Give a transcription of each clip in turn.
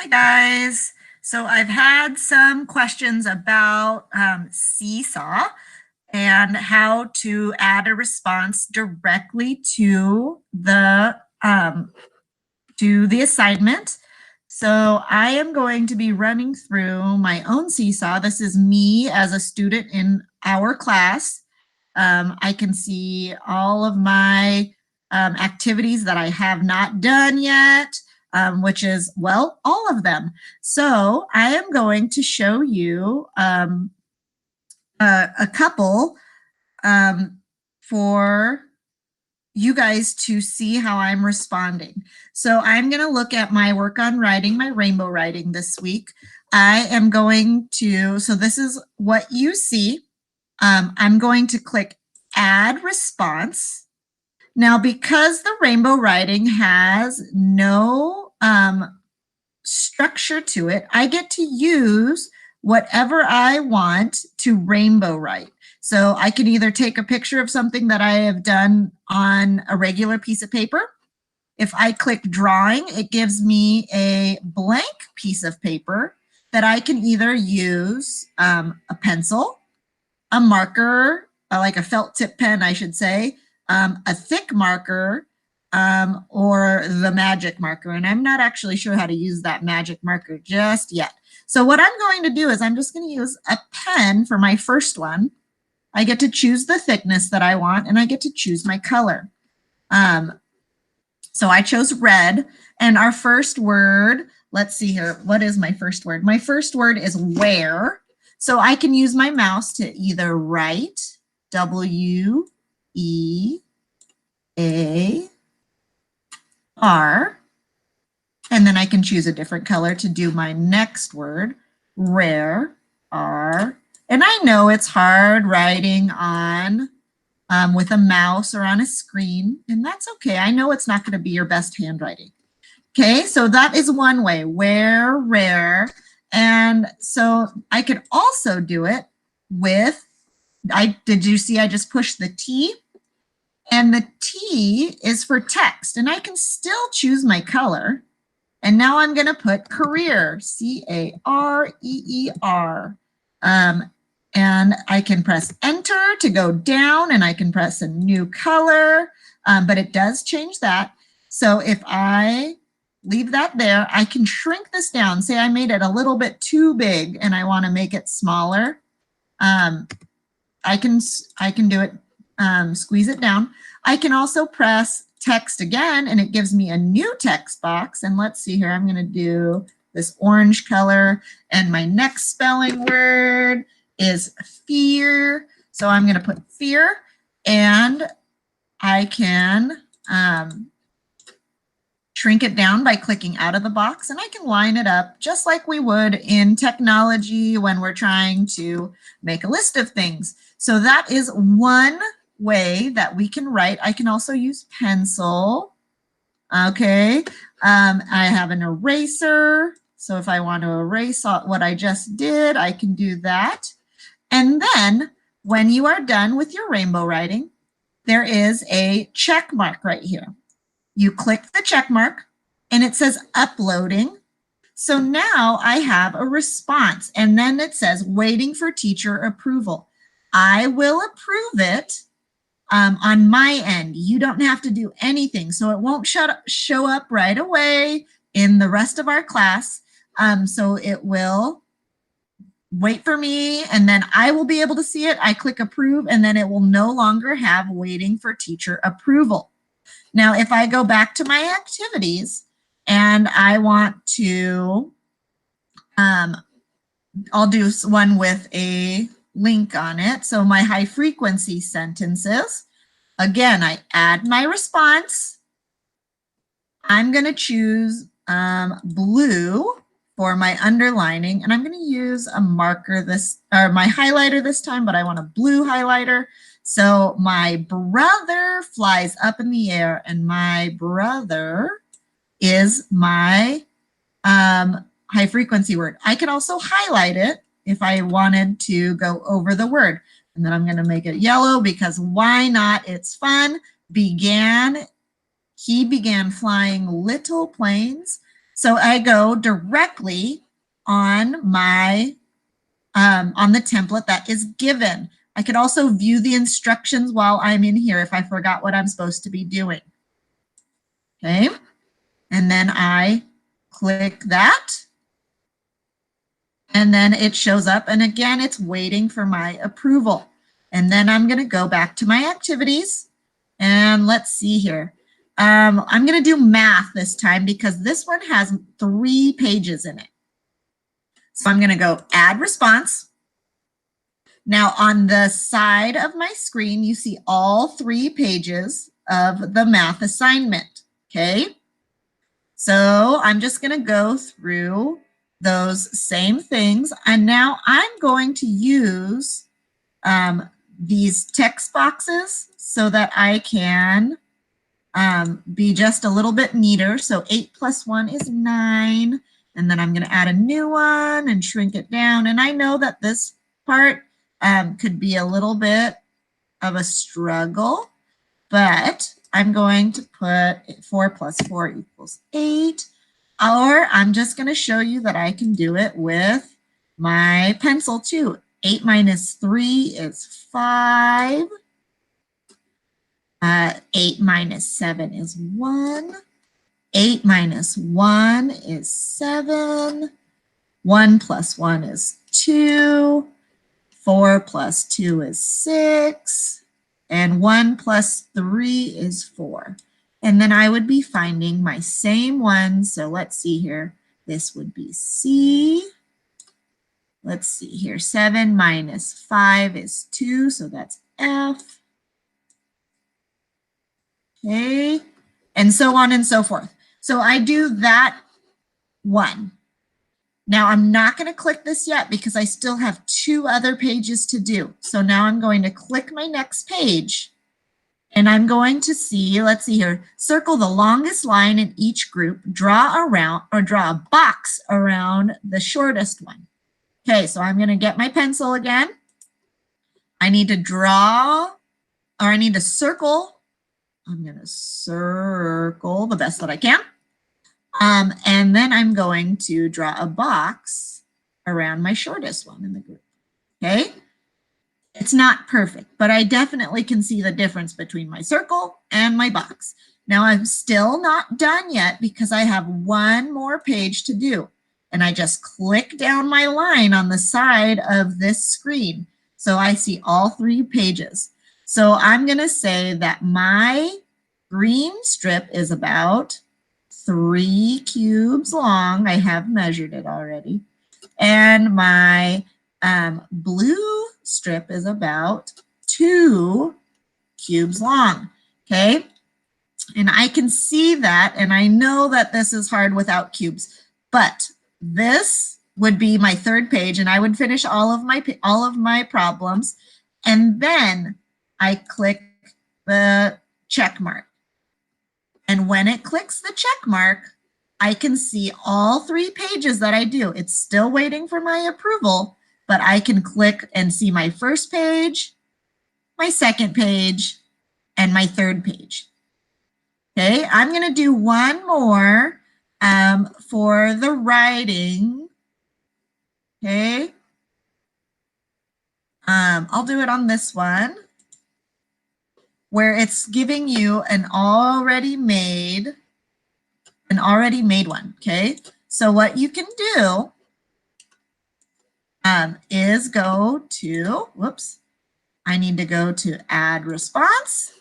Hi guys. So I've had some questions about Seesaw and how to add a response directly to the assignment. So I am going to be running through my own Seesaw. This is me as a student in our class. I can see all of my activities that I have not done yet, which is, well, all of them. So I am going to show you a couple for you guys to see how I'm responding. So I'm going to look at my work on writing, my rainbow writing this week. I am going to, so this is what you see. I'm going to click Add Response. Now, because the rainbow writing has no structure to it, I get to use whatever I want to rainbow write. So I can either take a picture of something that I have done on a regular piece of paper. If I click drawing, it gives me a blank piece of paper that I can either use a pencil, a marker, like a felt tip pen, I should say, a thick marker, or the magic marker. And I'm not actually sure how to use that magic marker just yet. So what I'm going to do is I'm just going to use a pen for my first one. I get to choose the thickness that I want, and I get to choose my color. So I chose red, and our first word, let's see here, what is my first word? My first word is where. So I can use my mouse to either write W-E-A-R, and then I can choose a different color to do my next word, rare, R. And I know it's hard writing on with a mouse or on a screen, and that's okay. I know it's not going to be your best handwriting. Okay, so that is one way, where, rare. And so I could also do it with, did you see I just pushed the T? And the T is for text, and I can still choose my color. And now I'm going to put career, C-A-R-E-E-R. And I can press enter to go down, and I can press a new color, but it does change that. So if I leave that there, I can shrink this down. Say I made it a little bit too big and I want to make it smaller. I can do it, squeeze it down. I can also press text again, and it gives me a new text box. And let's see here, I'm going to do this orange color, and my next spelling word is fear. So I'm going to put fear, and I can shrink it down by clicking out of the box, and I can line it up just like we would in technology when we're trying to make a list of things. So that is one way that we can write. I can also use pencil. Okay, I have an eraser. So if I want to erase what I just did, I can do that. And then when you are done with your rainbow writing, there is a check mark right here. You click the check mark, and it says uploading. So now I have a response, and then it says waiting for teacher approval. I will approve it on my end. You don't have to do anything, so it won't show up right away in the rest of our class. So it will wait for me, and then I will be able to see it. I click approve, and then it will no longer have waiting for teacher approval. Now, if I go back to my activities and I want to, I'll do one with a link on it. So my high frequency sentences, again, I add my response. I'm going to choose blue for my underlining, and I'm going to use a marker or my highlighter this time, but I want a blue highlighter. So my brother flies up in the air, and my brother is my high frequency word. I could also highlight it if I wanted to go over the word. And then I'm going to make it yellow because why not? It's fun. He began flying little planes. So I go directly on my on the template that is given. I could also view the instructions while I'm in here if I forgot what I'm supposed to be doing. Okay, and then I click that, and then it shows up, and again, it's waiting for my approval. And then I'm going to go back to my activities, and let's see here. I'm going to do math this time because this one has 3 pages in it. So I'm going to go add response. Now on the side of my screen, you see all 3 pages of the math assignment, okay? So I'm just going to go through those same things. And now I'm going to use these text boxes so that I can be just a little bit neater. So 8 plus 1 is 9. And then I'm going to add a new one and shrink it down. And I know that this part could be a little bit of a struggle, but I'm going to put 4 plus 4 equals 8. Or I'm just going to show you that I can do it with my pencil too. 8 minus 3 is 5. 8 minus 7 is 1. 8 minus 1 is 7. 1 plus 1 is 2. 4 plus 2 is 6. And 1 plus 3 is 4. And then I would be finding my same one. So let's see here. This would be C. Let's see here. 7 minus 5 is 2. So that's F. Okay. And so on and so forth. So I do that one. Now I'm not going to click this yet because I still have 2 other pages to do. So now I'm going to click my next page. And I'm going to see, let's see here, circle the longest line in each group, draw a box around the shortest one. Okay, so I'm going to get my pencil again. I need to draw, or I need to circle. I'm going to circle the best that I can. And then I'm going to draw a box around my shortest one in the group. Okay. It's not perfect, but I definitely can see the difference between my circle and my box. Now I'm still not done yet because I have 1 more page to do. And I just click down my line on the side of this screen. So I see all 3 pages. So I'm going to say that my green strip is about 3 cubes long. I have measured it already. And my blue strip is about 2 cubes long, okay? And I can see that, and I know that this is hard without cubes, but this would be my 3rd page, and I would finish all of my problems, and then I click the check mark. And when it clicks the check mark, I can see all 3 pages that I do. It's still waiting for my approval, but I can click and see my 1st page, my 2nd page, and my 3rd page. Okay, I'm going to do 1 more for the writing. Okay, I'll do it on this one where it's giving you an already made one. Okay, so what you can do is go to, whoops, I need to go to add response.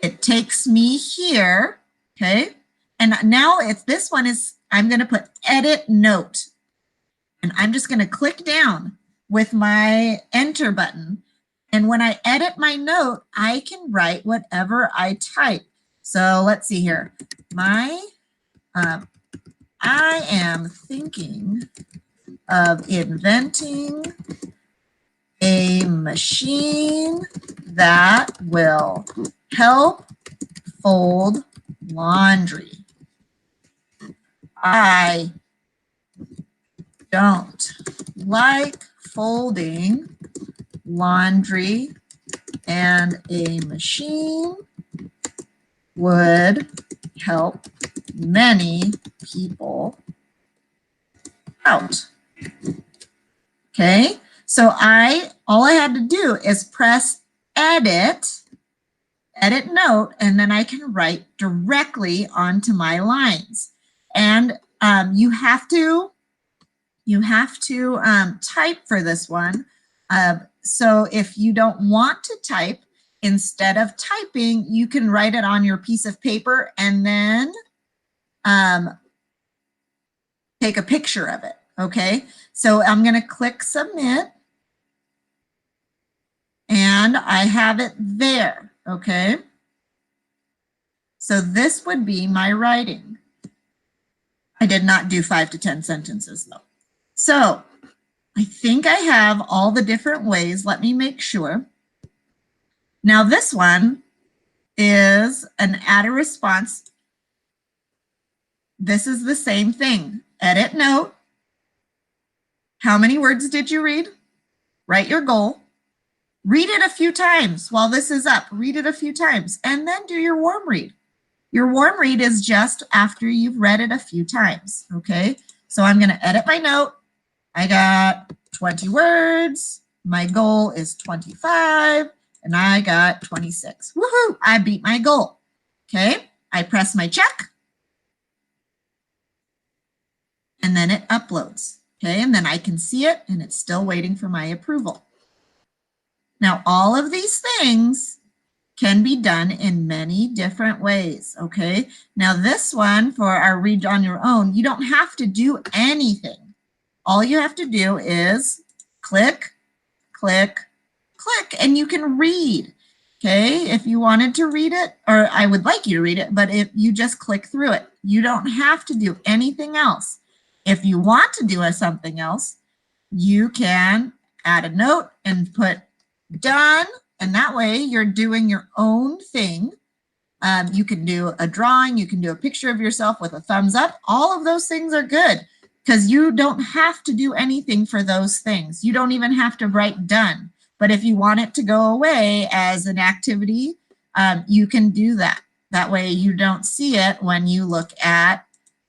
It takes me here, okay? And now if this one is, I'm going to put edit note. And I'm just going to click down with my enter button. And when I edit my note, I can write whatever I type. So let's see here. I am thinking of inventing a machine that will help fold laundry. I don't like folding laundry, and a machine would help many people out. Okay, so all I had to do is press edit note, and then I can write directly onto my lines. And you have to type for this one. So if you don't want to type, instead of typing, you can write it on your piece of paper and then take a picture of it. Okay, so I'm going to click submit, and I have it there. Okay, so this would be my writing. I did not do 5 to 10 sentences though. So I think I have all the different ways. Let me make sure. Now this one is an add a response. This is the same thing. Edit note. How many words did you read? Write your goal. Read it a few times while this is up. Read it a few times and then do your warm read. Your warm read is just after you've read it a few times. Okay, so I'm going to edit my note. I got 20 words. My goal is 25 and I got 26. Woohoo! I beat my goal. Okay, I press my check and then it uploads. Okay, and then I can see it and it's still waiting for my approval. Now, all of these things can be done in many different ways. Okay, now this one for our read on your own, you don't have to do anything. All you have to do is click, click, click, and you can read. Okay, if you wanted to read it, or I would like you to read it, but if you just click through it, you don't have to do anything else. If you want to do something else, you can add a note and put done, and that way you're doing your own thing. You can do a drawing, you can do a picture of yourself with a thumbs up. All of those things are good because you don't have to do anything for those things. You don't even have to write done. But if you want it to go away as an activity, you can do that. That way you don't see it when you look at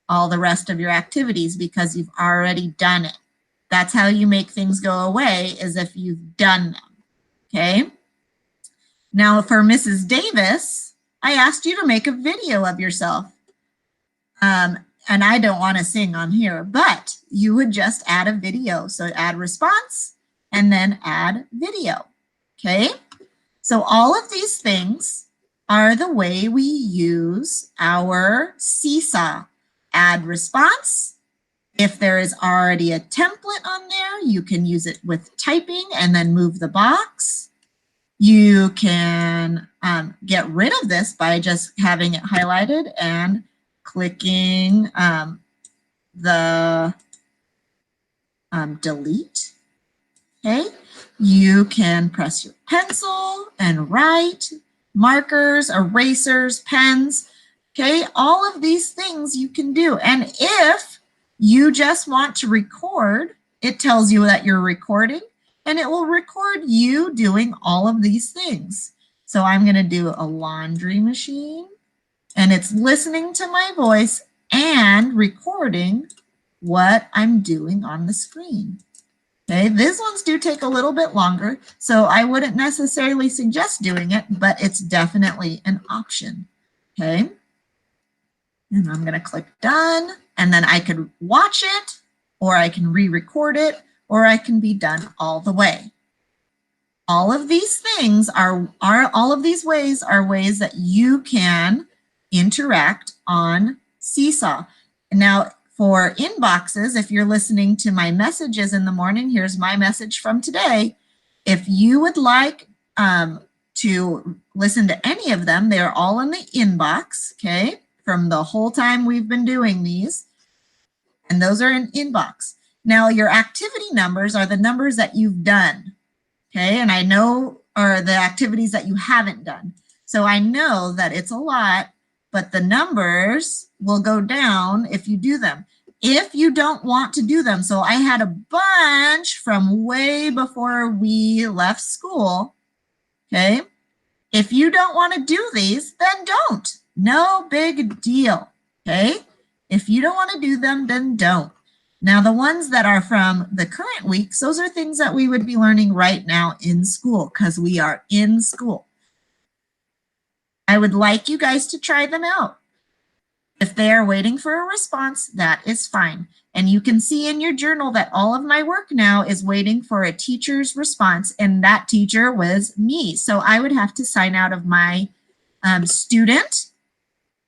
all the rest of your activities because you've already done it. That's how you make things go away, is if you've done them. Okay. Now for Mrs. Davis, I asked you to make a video of yourself. And I don't want to sing on here, but you would just add a video. So add response and then add video. Okay. So all of these things are the way we use our Seesaw. Add response. If there is already a template on there, you can use it with typing and then move the box. You can get rid of this by just having it highlighted and clicking the delete. Okay, you can press your pencil and write, markers, erasers, pens. Okay, all of these things you can do. And if you just want to record, it tells you that you're recording and it will record you doing all of these things. So I'm going to do a laundry machine and it's listening to my voice and recording what I'm doing on the screen. Okay, these ones do take a little bit longer, so I wouldn't necessarily suggest doing it, but it's definitely an option. Okay. And I'm going to click done, and then I could watch it, or I can re-record it, or I can be done all the way. All of these things all of these ways are ways that you can interact on Seesaw. Now, for inboxes, if you're listening to my messages in the morning, here's my message from today. If you would like to listen to any of them, they're all in the inbox, okay? From the whole time we've been doing these, and those are in inbox. Now your activity numbers are the numbers that you've done, okay? And I know are the activities that you haven't done. So I know that it's a lot, but the numbers will go down if you do them. If you don't want to do them, so I had a bunch from way before we left school, okay? If you don't want to do these, then don't. No big deal. Okay? If you don't want to do them, then don't. Now, the ones that are from the current weeks, those are things that we would be learning right now in school because we are in school. I would like you guys to try them out. If they are waiting for a response, that is fine. And you can see in your journal that all of my work now is waiting for a teacher's response, and that teacher was me. So I would have to sign out of my student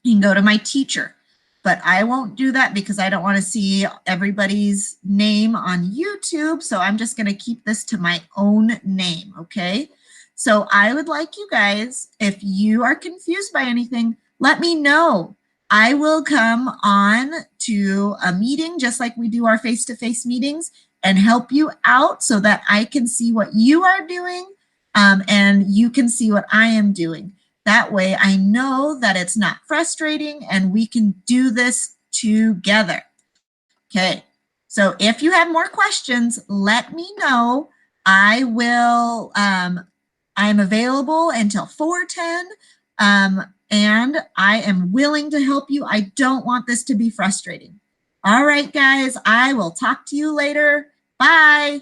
and go to my teacher. But I won't do that because I don't want to see everybody's name on YouTube. So I'm just going to keep this to my own name, okay? So I would like you guys, if you are confused by anything, let me know. I will come on to a meeting just like we do our face-to-face meetings and help you out so that I can see what you are doing and you can see what I am doing. That way I know that it's not frustrating and we can do this together. Okay, so if you have more questions, let me know. I will, I'm available until 4:10 and I am willing to help you. I don't want this to be frustrating. All right, guys, I will talk to you later. Bye.